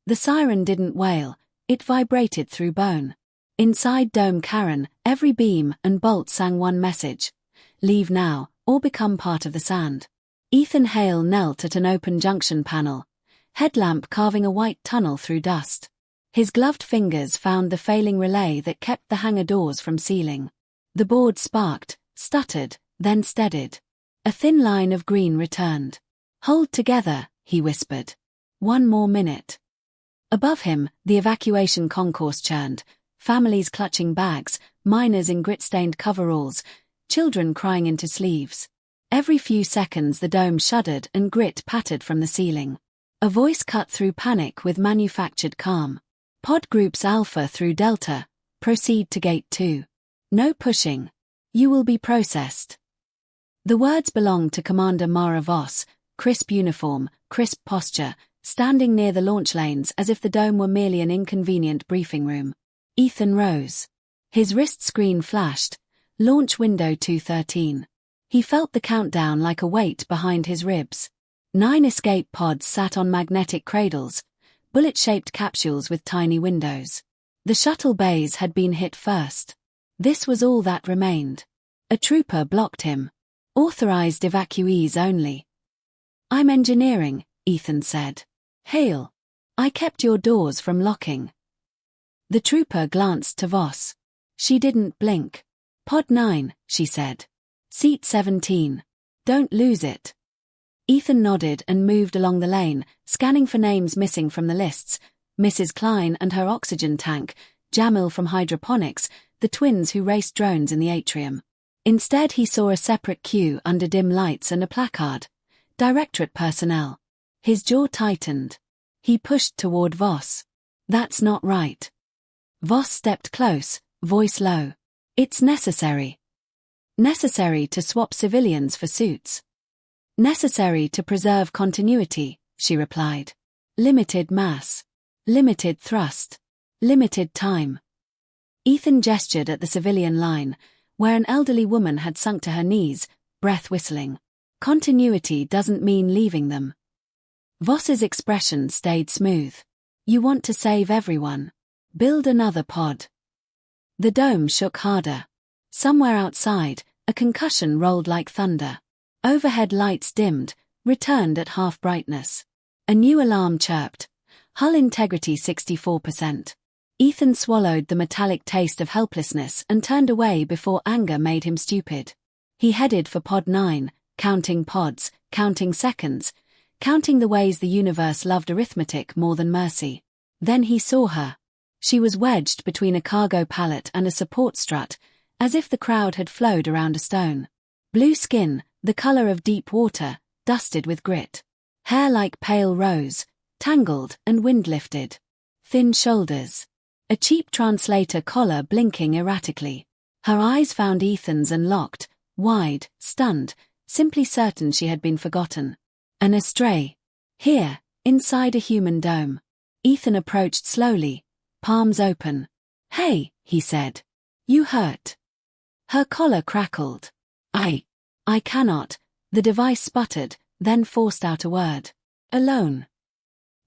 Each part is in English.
The siren didn't wail, it vibrated through bone. Inside Dome Karen, every beam and bolt sang one message: leave now, or become part of the sand. Ethan Hale knelt at an open junction panel, headlamp carving a white tunnel through dust. His gloved fingers found the failing relay that kept the hangar doors from sealing. The board sparked, stuttered, then steadied. A thin line of green returned. Hold together, he whispered. One more minute. Above him, the evacuation concourse churned, families clutching bags, miners in grit-stained coveralls, children crying into sleeves. Every few seconds the dome shuddered and grit pattered from the ceiling. A voice cut through panic with manufactured calm. Pod groups Alpha through Delta, proceed to Gate 2. No pushing. You will be processed. The words belonged to Commander Mara Voss, crisp uniform, crisp posture, standing near the launch lanes as if the dome were merely an inconvenient briefing room. Ethan rose. His wrist screen flashed. Launch window 213. He felt the countdown like a weight behind his ribs. 9 escape pods sat on magnetic cradles, bullet-shaped capsules with tiny windows. The shuttle bays had been hit first. This was all that remained. A trooper blocked him. Authorized evacuees only. I'm engineering, Ethan said. Hale. I kept your doors from locking. The trooper glanced to Voss. She didn't blink. Pod 9, she said. Seat 17. Don't lose it. Ethan nodded and moved along the lane, scanning for names missing from the lists: Mrs. Klein and her oxygen tank, Jamil from hydroponics, the twins who raced drones in the atrium. Instead he saw a separate queue under dim lights and a placard: Directorate Personnel. His jaw tightened. He pushed toward Voss. That's not right. Voss stepped close, voice low. It's necessary. Necessary to swap civilians for suits. Necessary to preserve continuity, she replied. Limited mass. Limited thrust. Limited time. Ethan gestured at the civilian line, where an elderly woman had sunk to her knees, breath whistling. Continuity doesn't mean leaving them. Voss's expression stayed smooth. You want to save everyone. Build another pod. The dome shook harder. Somewhere outside, a concussion rolled like thunder. Overhead lights dimmed, returned at half brightness. A new alarm chirped. Hull integrity 64%. Ethan swallowed the metallic taste of helplessness and turned away before anger made him stupid. He headed for Pod 9, counting pods, counting seconds, counting the ways the universe loved arithmetic more than mercy. Then he saw her. She was wedged between a cargo pallet and a support strut, as if the crowd had flowed around a stone. Blue skin, the color of deep water, dusted with grit. Hair like pale rose, tangled and wind-lifted. Thin shoulders. A cheap translator collar blinking erratically. Her eyes found Ethan's and locked, wide, stunned, simply certain she had been forgotten. An astray. Here, inside a human dome. Ethan approached slowly, palms open. Hey, he said. You hurt. Her collar crackled. I cannot, the device sputtered, then forced out a word. Alone.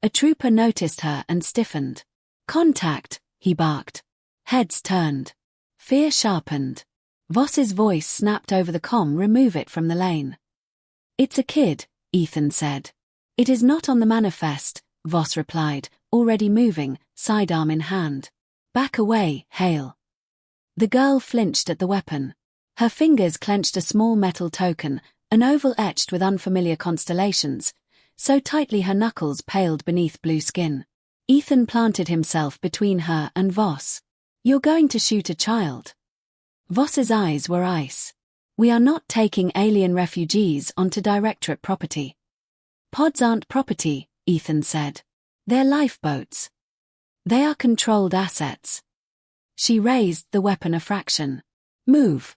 A trooper noticed her and stiffened. Contact, he barked. Heads turned. Fear sharpened. Voss's voice snapped over the comm. Remove it from the lane. It's a kid, Ethan said. It is not on the manifest, Voss replied, already moving, sidearm in hand. Back away, Hale. The girl flinched at the weapon. Her fingers clenched a small metal token, an oval etched with unfamiliar constellations, so tightly her knuckles paled beneath blue skin. Ethan planted himself between her and Voss. You're going to shoot a child. Voss's eyes were ice. We are not taking alien refugees onto Directorate property. Pods aren't property, Ethan said. They're lifeboats. They are controlled assets. She raised the weapon a fraction. Move.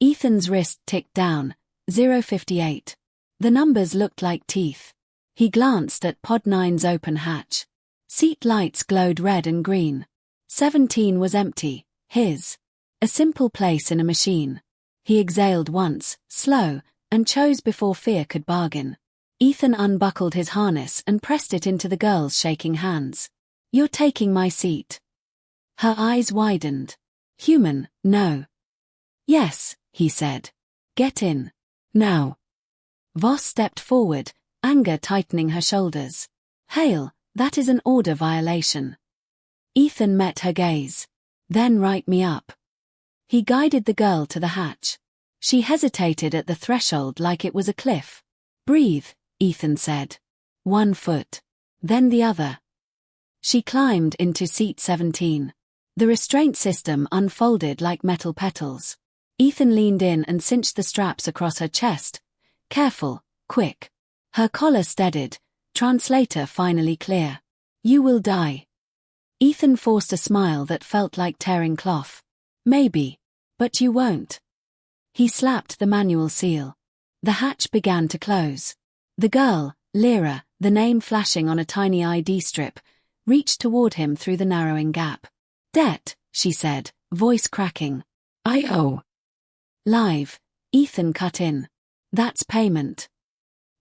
Ethan's wrist ticked down, 058. The numbers looked like teeth. He glanced at Pod 9's open hatch. Seat lights glowed red and green. 17 was empty, his. A simple place in a machine. He exhaled once, slow, and chose before fear could bargain. Ethan unbuckled his harness and pressed it into the girl's shaking hands. "You're taking my seat." Her eyes widened. "Human, no." "Yes," he said. "Get in. Now." Voss stepped forward, anger tightening her shoulders. "Hale, that is an order violation." Ethan met her gaze. "Then write me up." He guided the girl to the hatch. She hesitated at the threshold like it was a cliff. "Breathe," Ethan said. "One foot. Then the other." She climbed into seat 17. The restraint system unfolded like metal petals. Ethan leaned in and cinched the straps across her chest. "Careful, quick." Her collar steadied, translator finally clear. "You will die." Ethan forced a smile that felt like tearing cloth. "Maybe. But you won't." He slapped the manual seal. The hatch began to close. The girl, Lyra, the name flashing on a tiny ID strip, reached toward him through the narrowing gap. "Debt," she said, voice cracking. "I owe." "Live," Ethan cut in. "That's payment."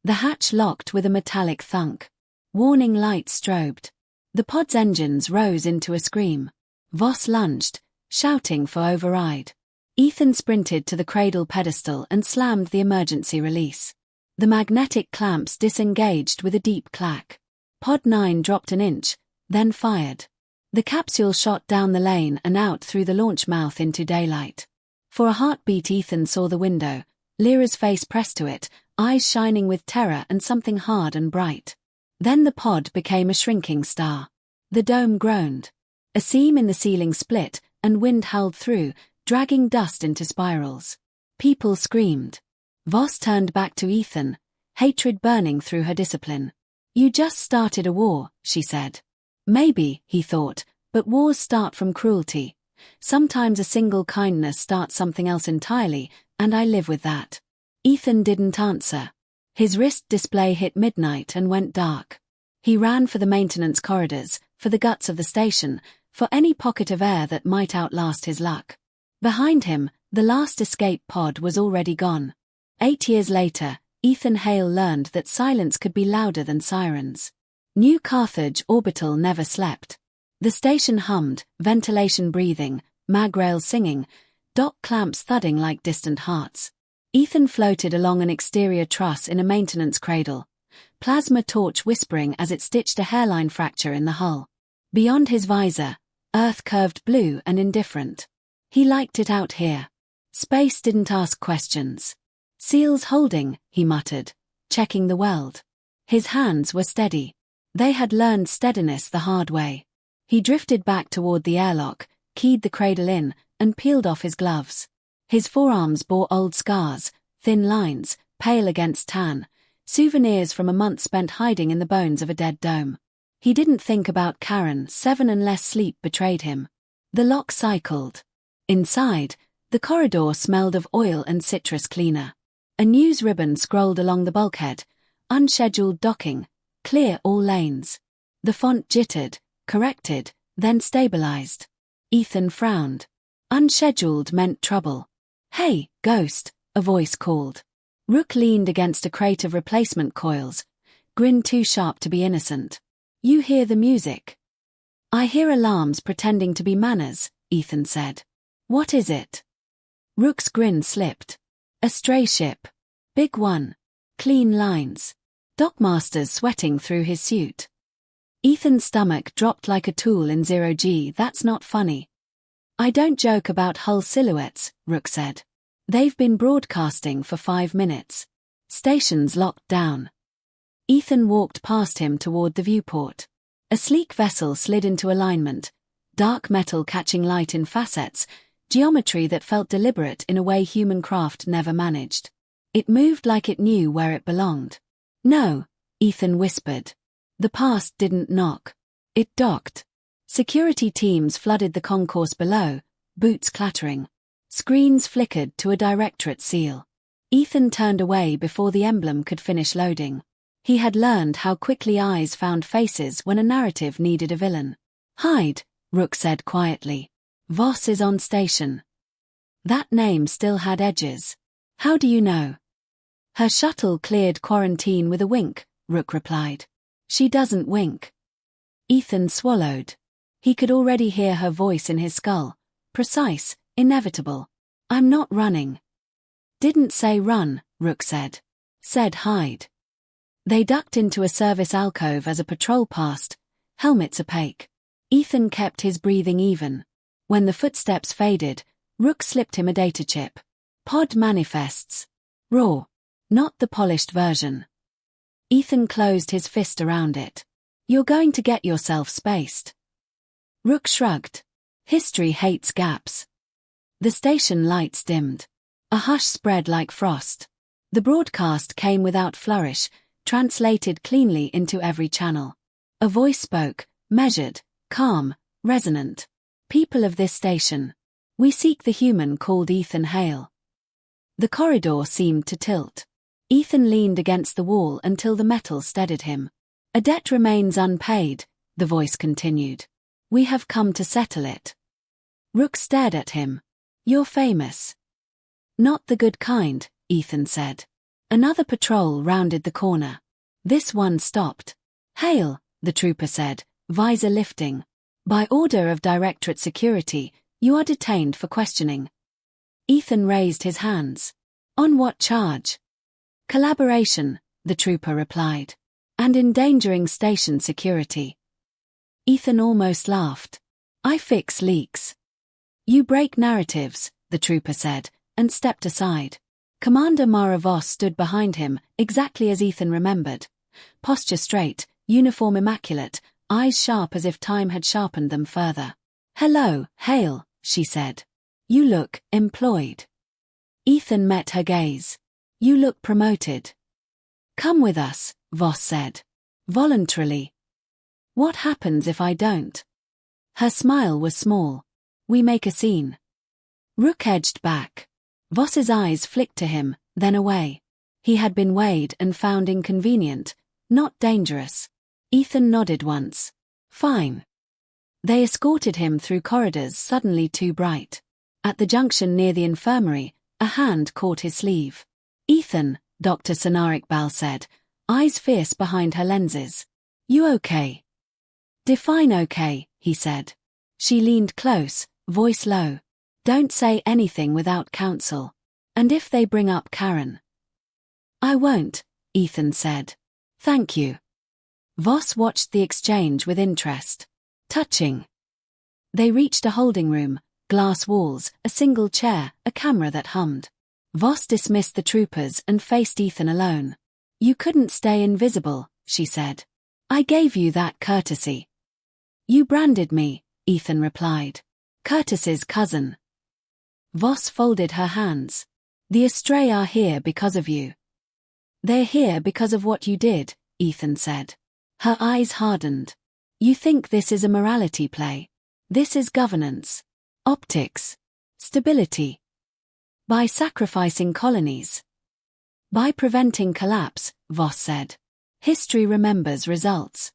The hatch locked with a metallic thunk. Warning lights strobed. The pod's engines rose into a scream. Voss lunged, shouting for override. Ethan sprinted to the cradle pedestal and slammed the emergency release. The magnetic clamps disengaged with a deep clack. Pod 9 dropped an inch, then fired. The capsule shot down the lane and out through the launch mouth into daylight. For a heartbeat Ethan saw the window, Lyra's face pressed to it, eyes shining with terror and something hard and bright. Then the pod became a shrinking star. The dome groaned. A seam in the ceiling split, and wind howled through, dragging dust into spirals. People screamed. Voss turned back to Ethan, hatred burning through her discipline. "You just started a war," she said. Maybe, he thought, but wars start from cruelty. Sometimes a single kindness starts something else entirely, and I live with that. Ethan didn't answer. His wrist display hit midnight and went dark. He ran for the maintenance corridors, for the guts of the station, for any pocket of air that might outlast his luck. Behind him, the last escape pod was already gone. 8 years later, Ethan Hale learned that silence could be louder than sirens. New Carthage Orbital never slept. The station hummed, ventilation breathing, mag rails singing, dock clamps thudding like distant hearts. Ethan floated along an exterior truss in a maintenance cradle, plasma torch whispering as it stitched a hairline fracture in the hull. Beyond his visor, Earth curved blue and indifferent. He liked it out here. Space didn't ask questions. "Seals holding," he muttered, checking the weld. His hands were steady. They had learned steadiness the hard way. He drifted back toward the airlock, keyed the cradle in, and peeled off his gloves. His forearms bore old scars, thin lines, pale against tan, souvenirs from a month spent hiding in the bones of a dead dome. He didn't think about Karen, 7 unless sleep betrayed him. The lock cycled. Inside, the corridor smelled of oil and citrus cleaner. A news ribbon scrolled along the bulkhead, unscheduled docking, clear all lanes. The font jittered, corrected, then stabilized. Ethan frowned. Unscheduled meant trouble. "Hey, Ghost," a voice called. Rook leaned against a crate of replacement coils, grin too sharp to be innocent. "You hear the music?" "I hear alarms pretending to be manners," Ethan said. "What is it?" Rook's grin slipped. "A stray ship. Big one. Clean lines." Dockmaster's sweating through his suit. Ethan's stomach dropped like a tool in 0G. "That's not funny." "I don't joke about hull silhouettes," Rook said. "They've been broadcasting for 5 minutes. Station's locked down." Ethan walked past him toward the viewport. A sleek vessel slid into alignment, dark metal catching light in facets, geometry that felt deliberate in a way human craft never managed. It moved like it knew where it belonged. "No," Ethan whispered. The past didn't knock. It docked. Security teams flooded the concourse below, boots clattering. Screens flickered to a directorate seal. Ethan turned away before the emblem could finish loading. He had learned how quickly eyes found faces when a narrative needed a villain. "Hide," Rook said quietly. "Voss is on station." That name still had edges. "How do you know?" Her shuttle cleared quarantine with a wink, Rook replied. She doesn't wink. Ethan swallowed. He could already hear her voice in his skull. Precise, inevitable. I'm not running. Didn't say run, Rook said. Said hide. They ducked into a service alcove as a patrol passed, helmets opaque. Ethan kept his breathing even. When the footsteps faded, Rook slipped him a data chip. Pod manifests. Raw. Not the polished version. Ethan closed his fist around it. You're going to get yourself spaced. Rook shrugged. History hates gaps. The station lights dimmed. A hush spread like frost. The broadcast came without flourish, translated cleanly into every channel. A voice spoke, measured, calm, resonant. People of this station. We seek the human called Ethan Hale. The corridor seemed to tilt. Ethan leaned against the wall until the metal steadied him. A debt remains unpaid, the voice continued. We have come to settle it. Rook stared at him. You're famous. Not the good kind, Ethan said. Another patrol rounded the corner. This one stopped. Hale, the trooper said, visor lifting. By order of Directorate Security, you are detained for questioning. Ethan raised his hands. On what charge? Collaboration, the trooper replied. And endangering station security. Ethan almost laughed. I fix leaks. You break narratives, the trooper said, and stepped aside. Commander Mara Voss stood behind him, exactly as Ethan remembered. Posture straight, uniform immaculate, eyes sharp as if time had sharpened them further. Hello, Hale, she said. You look employed. Ethan met her gaze. You look promoted. Come with us, Voss said. Voluntarily. What happens if I don't? Her smile was small. We make a scene. Rook edged back. Voss's eyes flicked to him, then away. He had been weighed and found inconvenient, not dangerous. Ethan nodded once. Fine. They escorted him through corridors suddenly too bright. At the junction near the infirmary, a hand caught his sleeve. Ethan, Dr. Sanarikbal said, eyes fierce behind her lenses. You okay? Define okay, he said. She leaned close, voice low. Don't say anything without counsel. And if they bring up Karen? I won't, Ethan said. Thank you. Voss watched the exchange with interest. Touching. They reached a holding room, glass walls, a single chair, a camera that hummed. Voss dismissed the troopers and faced Ethan alone. You couldn't stay invisible, she said. I gave you that courtesy. You branded me, Ethan replied. Curtis's cousin. Voss folded her hands. The Astray are here because of you. They're here because of what you did, Ethan said. Her eyes hardened. You think this is a morality play? This is governance. Optics. Stability. By sacrificing colonies. By preventing collapse, Voss said. History remembers results.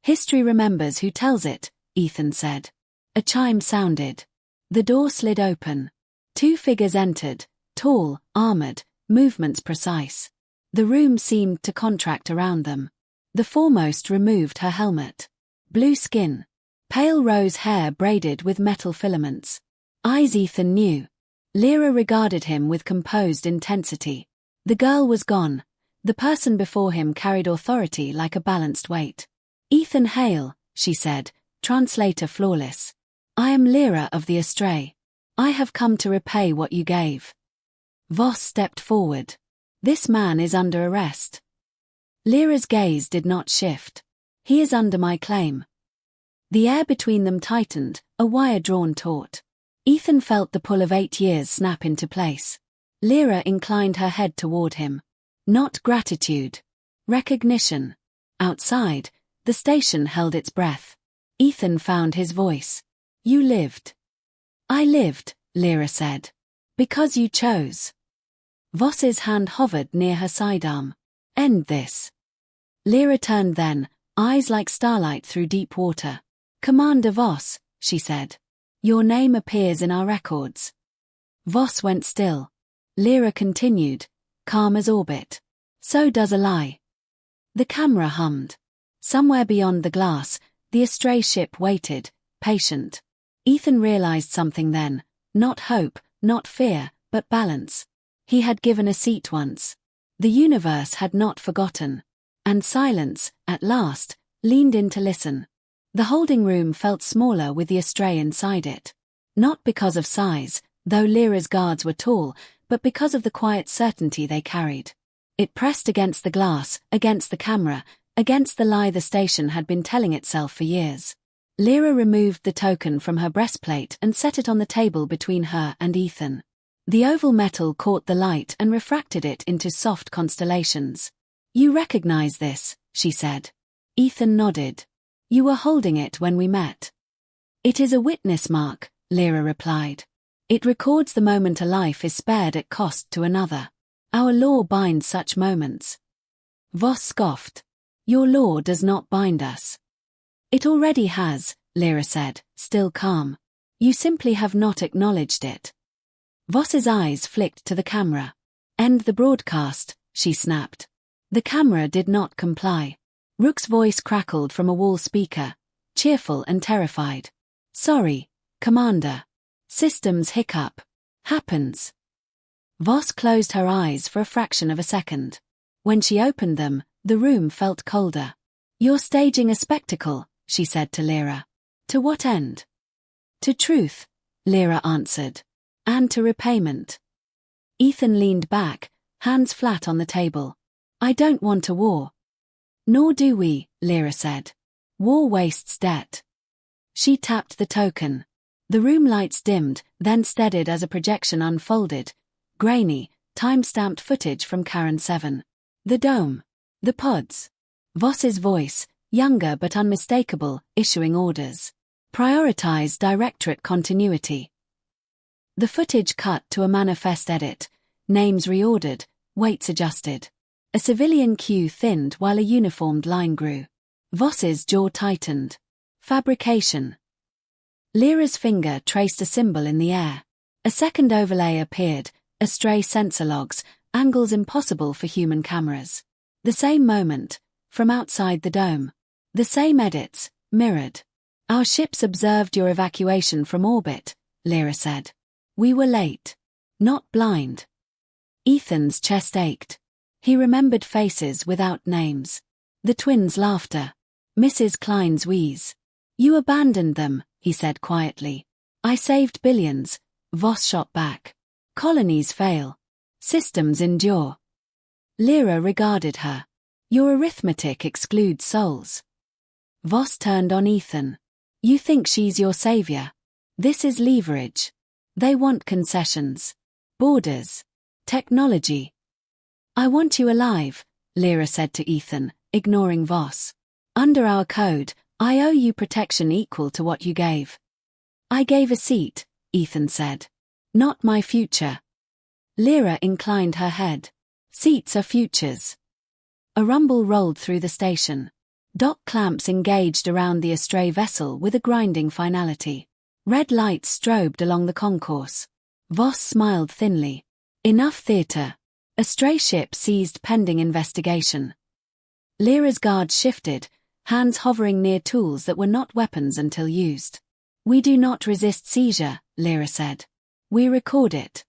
History remembers who tells it, Ethan said. A chime sounded. The door slid open. Two figures entered, tall, armored, movements precise. The room seemed to contract around them. The foremost removed her helmet. Blue skin. Pale rose hair braided with metal filaments. Eyes Ethan knew. Lyra regarded him with composed intensity. The girl was gone. The person before him carried authority like a balanced weight. Ethan Hale, she said, translator flawless. I am Lyra of the Astray. I have come to repay what you gave. Voss stepped forward. This man is under arrest. Lyra's gaze did not shift. He is under my claim. The air between them tightened, a wire drawn taut. Ethan felt the pull of 8 years snap into place. Lyra inclined her head toward him. Not gratitude. Recognition. Outside, the station held its breath. Ethan found his voice. You lived. I lived, Lyra said. Because you chose. Voss's hand hovered near her sidearm. End this. Lyra turned then, eyes like starlight through deep water. Commander Voss, she said. Your name appears in our records. Voss went still. Lyra continued. calm as orbit. So does a lie. The camera hummed. Somewhere beyond the glass, the astray ship waited, patient. Ethan realized something then, not hope, not fear, but balance. He had given a seat once. The universe had not forgotten. And silence, at last, leaned in to listen. The holding room felt smaller with the astray inside it. Not because of size, though Lyra's guards were tall, but because of the quiet certainty they carried. It pressed against the glass, against the camera, against the lie the station had been telling itself for years. Lyra removed the token from her breastplate and set it on the table between her and Ethan. The oval metal caught the light and refracted it into soft constellations. "You recognize this," she said. Ethan nodded. "You were holding it when we met." "It is a witness mark," Lyra replied. "It records the moment a life is spared at cost to another. Our law binds such moments." Voss scoffed. "Your law does not bind us." "It already has," Lyra said, still calm. "You simply have not acknowledged it." Voss's eyes flicked to the camera. "End the broadcast," she snapped. The camera did not comply. Rook's voice crackled from a wall speaker, cheerful and terrified. "Sorry, Commander. Systems hiccup. Happens." Voss closed her eyes for a fraction of a second. When she opened them, the room felt colder. "You're staging a spectacle," she said to Lyra. "To what end?" "To truth," Lyra answered. "And to repayment." Ethan leaned back, hands flat on the table. "I don't want a war." "Nor do we," Lyra said. "War wastes debt." She tapped the token. The room lights dimmed, then steadied as a projection unfolded. Grainy, time-stamped footage from Karen 7. The dome. The pods. Voss's voice, younger but unmistakable, issuing orders. "Prioritize directorate continuity." The footage cut to a manifest edit, names reordered, weights adjusted. A civilian queue thinned while a uniformed line grew. Voss's jaw tightened. Fabrication. Lyra's finger traced a symbol in the air. A second overlay appeared, astray sensor logs, angles impossible for human cameras. The same moment, from outside the dome. The same edits, mirrored. "Our ships observed your evacuation from orbit," Lyra said. "We were late. Not blind." Ethan's chest ached. He remembered faces without names. The twins' laughter. Mrs. Klein's wheeze. "You abandoned them," he said quietly. "I saved billions," Voss shot back. "Colonies fail. Systems endure." Lyra regarded her. "Your arithmetic excludes souls." Voss turned on Ethan. "You think she's your savior? This is leverage. They want concessions. Borders. Technology." "I want you alive," Lyra said to Ethan, ignoring Voss. "Under our code, I owe you protection equal to what you gave." "I gave a seat," Ethan said. "Not my future." Lyra inclined her head. "Seats are futures." A rumble rolled through the station. Dock clamps engaged around the astray vessel with a grinding finality. Red lights strobed along the concourse. Voss smiled thinly. "Enough theater. A stray ship seized pending investigation." Lyra's guard shifted, hands hovering near tools that were not weapons until used. "We do not resist seizure," Lyra said. "We record it."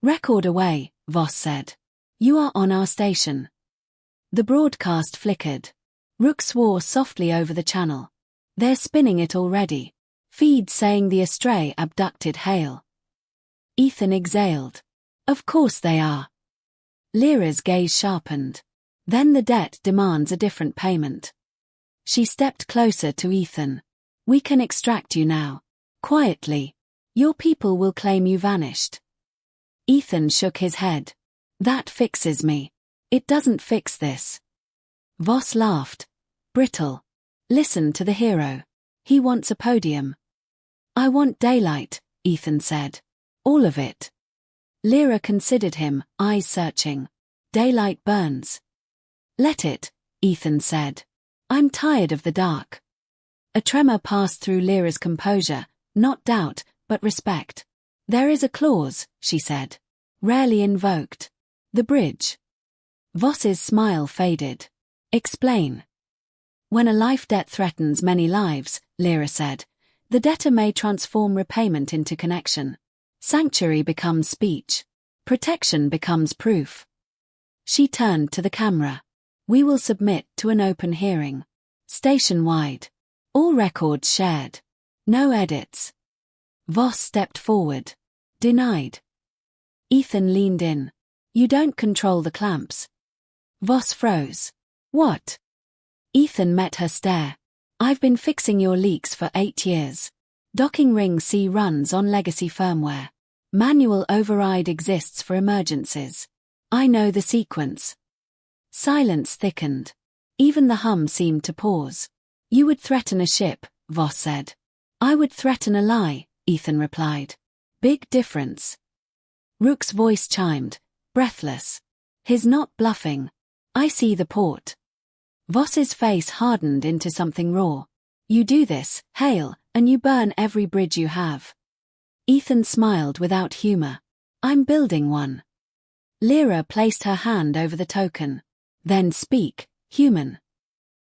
"Record away," Voss said. "You are on our station." The broadcast flickered. Rook swore softly over the channel. "They're spinning it already. Feed saying the astray abducted Hale." Ethan exhaled. "Of course they are." Lyra's gaze sharpened. "Then the debt demands a different payment." She stepped closer to Ethan. "We can extract you now. Quietly. Your people will claim you vanished." Ethan shook his head. "That fixes me. It doesn't fix this." Voss laughed. "Brittle. Listen to the hero. He wants a podium." "I want daylight," Ethan said. "All of it." Lyra considered him, eyes searching. "Daylight burns." "Let it," Ethan said. "I'm tired of the dark." A tremor passed through Lyra's composure, not doubt, but respect. "There is a clause," she said. "Rarely invoked. The bridge. Voss's smile faded. Explain. When a life debt threatens many lives, Lyra said, the debtor may transform repayment into connection. Sanctuary becomes speech. Protection becomes proof. She turned to the camera. We will submit to an open hearing. Station-wide. All records shared. No edits. Voss stepped forward. Denied. Ethan leaned in. You don't control the clamps. Voss froze. What? Ethan met her stare. I've been fixing your leaks for 8 years. Docking ring C runs on legacy firmware. Manual override exists for emergencies. I know the sequence. Silence thickened. Even the hum seemed to pause. You would threaten a ship, Voss said. I would threaten a lie, Ethan replied. Big difference. Rook's voice chimed, breathless. He's not bluffing. I see the port. Voss's face hardened into something raw. You do this, Hale, and you burn every bridge you have. Ethan smiled without humor. I'm building one. Lyra placed her hand over the token. Then speak, human.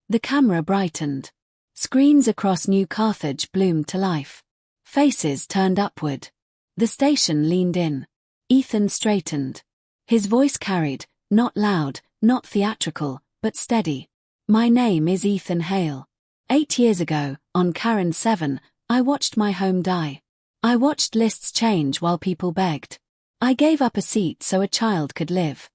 The camera brightened. Screens across New Carthage bloomed to life. Faces turned upward. The station leaned in. Ethan straightened. His voice carried, not loud, not theatrical, but steady. My name is Ethan Hale. 8 years ago, on Karen 7, I watched my home die. I watched lists change while people begged. I gave up a seat so a child could live.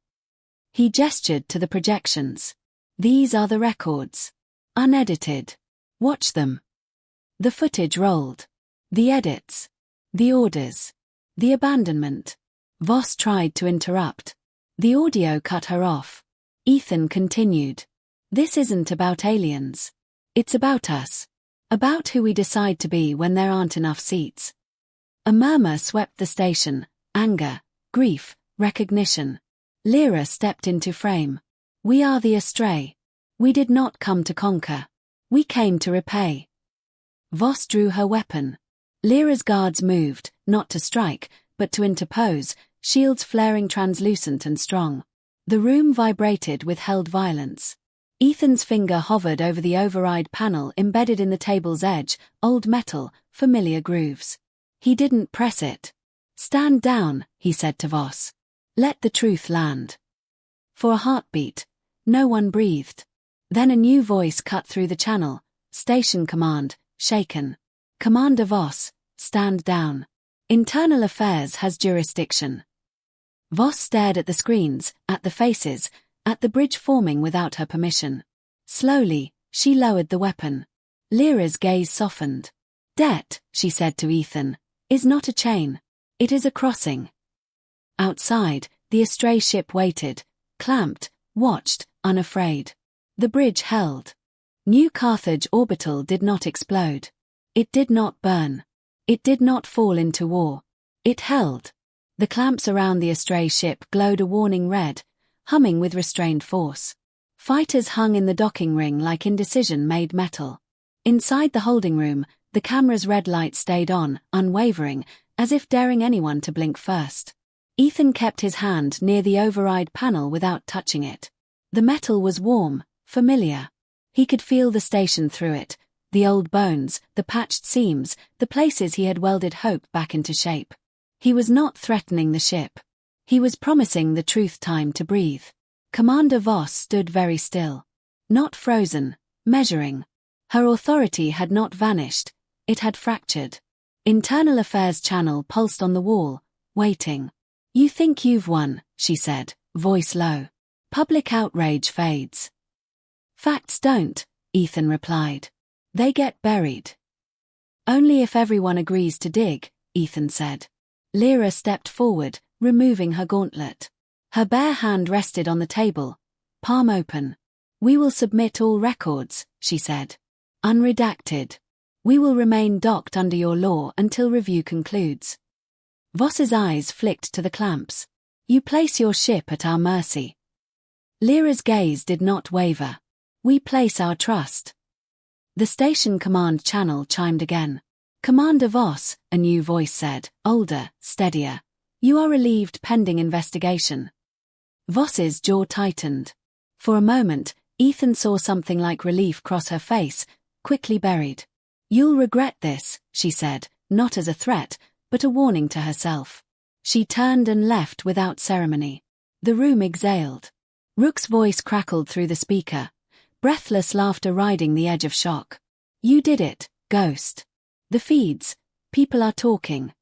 He gestured to the projections. These are the records. Unedited. Watch them. The footage rolled. The edits. The orders. The abandonment. Voss tried to interrupt. The audio cut her off. Ethan continued. This isn't about aliens. It's about us. About who we decide to be when there aren't enough seats. A murmur swept the station, anger, grief, recognition. Lyra stepped into frame. We are the astray. We did not come to conquer. We came to repay. Voss drew her weapon. Lyra's guards moved, not to strike, but to interpose, shields flaring translucent and strong. The room vibrated with held violence. Ethan's finger hovered over the override panel embedded in the table's edge, old metal, familiar grooves. He didn't press it. Stand down, he said to Voss. Let the truth land. For a heartbeat, no one breathed. Then a new voice cut through the channel. Station command, shaken. Commander Voss, stand down. Internal Affairs has jurisdiction. Voss stared at the screens, at the faces, at the bridge forming without her permission. Slowly, she lowered the weapon. Lyra's gaze softened. Debt, she said to Ethan, is not a chain. It is a crossing. Outside, the astray ship waited, clamped, watched, unafraid. The bridge held. New Carthage orbital did not explode. It did not burn. It did not fall into war. It held. The clamps around the astray ship glowed a warning red, humming with restrained force. Fighters hung in the docking ring like indecision made metal. Inside the holding room, the camera's red light stayed on, unwavering, as if daring anyone to blink first. Ethan kept his hand near the override panel without touching it. The metal was warm, familiar. He could feel the station through it, the old bones, the patched seams, the places he had welded hope back into shape. He was not threatening the ship. He was promising the truth time to breathe. Commander Voss stood very still. Not frozen, measuring. Her authority had not vanished, it had fractured. Internal Affairs channel pulsed on the wall, waiting. You think you've won, she said, voice low. Public outrage fades. Facts don't, Ethan replied. They get buried. Only if everyone agrees to dig, Ethan said. Lyra stepped forward, removing her gauntlet. Her bare hand rested on the table, palm open. We will submit all records, she said. Unredacted. We will remain docked under your law until review concludes. Voss's eyes flicked to the clamps. You place your ship at our mercy. Lyra's gaze did not waver. We place our trust. The station command channel chimed again. Commander Voss, a new voice said, older, steadier. You are relieved pending investigation. Voss's jaw tightened. For a moment, Ethan saw something like relief cross her face, quickly buried. "You'll regret this," she said, not as a threat, but a warning to herself. She turned and left without ceremony. The room exhaled. Rook's voice crackled through the speaker, breathless laughter riding the edge of shock. "You did it, Ghost. The feeds. People are talking."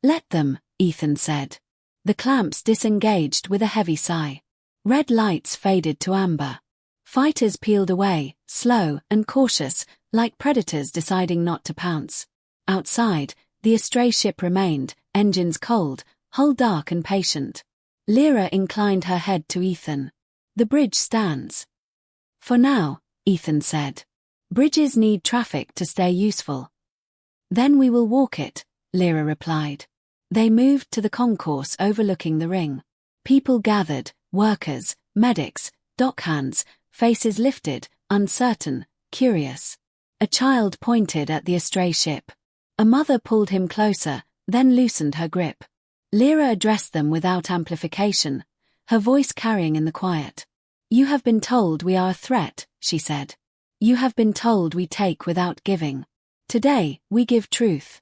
"Let them," Ethan said. The clamps disengaged with a heavy sigh. Red lights faded to amber. Fighters peeled away, slow and cautious, like predators deciding not to pounce. Outside, the astray ship remained, engines cold, hull dark and patient. Lyra inclined her head to Ethan. "The bridge stands." "For now," Ethan said. "Bridges need traffic to stay useful." "Then we will walk it," Lyra replied. They moved to the concourse overlooking the ring. People gathered, workers, medics, dockhands, faces lifted, uncertain, curious. A child pointed at the astray ship. A mother pulled him closer, then loosened her grip. Lyra addressed them without amplification, her voice carrying in the quiet. "You have been told we are a threat," she said. "You have been told we take without giving. Today, we give truth."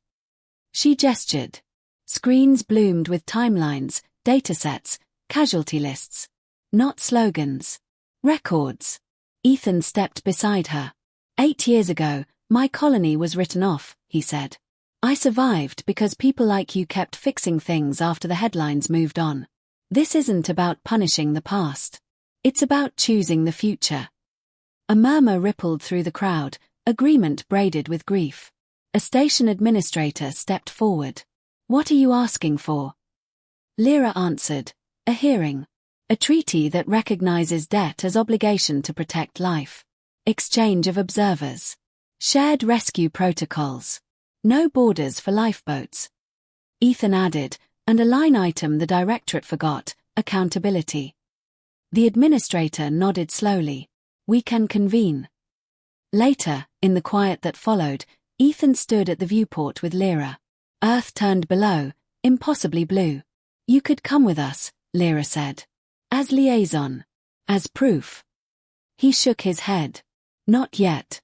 She gestured. Screens bloomed with timelines, datasets, casualty lists. Not slogans. Records. Ethan stepped beside her. 8 years ago, my colony was written off, he said. "I survived because people like you kept fixing things after the headlines moved on. This isn't about punishing the past. It's about choosing the future." A murmur rippled through the crowd, agreement braided with grief. A station administrator stepped forward. "What are you asking for?" Lyra answered, "A hearing. A treaty that recognizes debt as obligation to protect life. Exchange of observers. Shared rescue protocols. No borders for lifeboats." Ethan added, and a line item the directorate forgot, accountability. The administrator nodded slowly. "We can convene." Later, in the quiet that followed, Ethan stood at the viewport with Lyra. Earth turned below, impossibly blue. "You could come with us," Lyra said. "As liaison. As proof." He shook his head. "Not yet."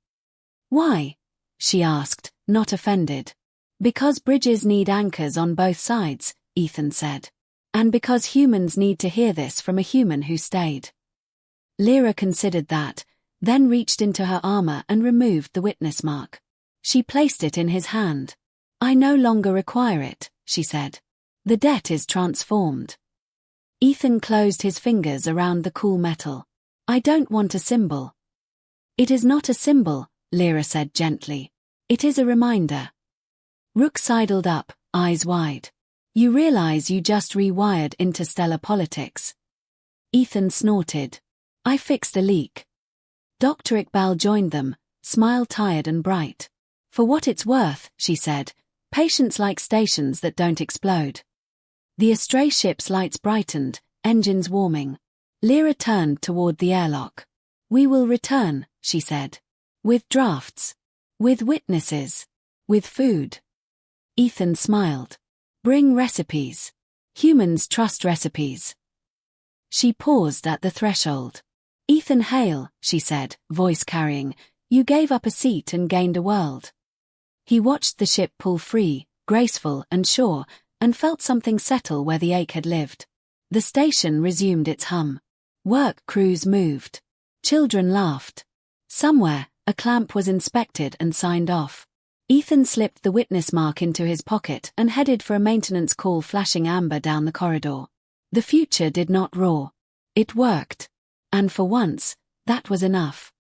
"Why?" she asked, not offended. "Because bridges need anchors on both sides," Ethan said. "And because humans need to hear this from a human who stayed." Lyra considered that, then reached into her armor and removed the witness mark. She placed it in his hand. "I no longer require it," she said. "The debt is transformed." Ethan closed his fingers around the cool metal. "I don't want a symbol." "It is not a symbol," Lyra said gently. "It is a reminder." Rook sidled up, eyes wide. "You realize you just rewired interstellar politics?" Ethan snorted. "I fixed a leak." Dr. Iqbal joined them, smile tired and bright. "For what it's worth," she said, "patients like stations that don't explode." The astray ship's lights brightened, engines warming. Lyra turned toward the airlock. "We will return," she said. "With drafts. With witnesses. With food." Ethan smiled. "Bring recipes. Humans trust recipes." She paused at the threshold. "Ethan Hale," she said, voice carrying, "you gave up a seat and gained a world." He watched the ship pull free, graceful and sure, and felt something settle where the ache had lived. The station resumed its hum. Work crews moved. Children laughed. Somewhere, a clamp was inspected and signed off. Ethan slipped the witness mark into his pocket and headed for a maintenance call flashing amber down the corridor. The future did not roar. It worked. And for once, that was enough.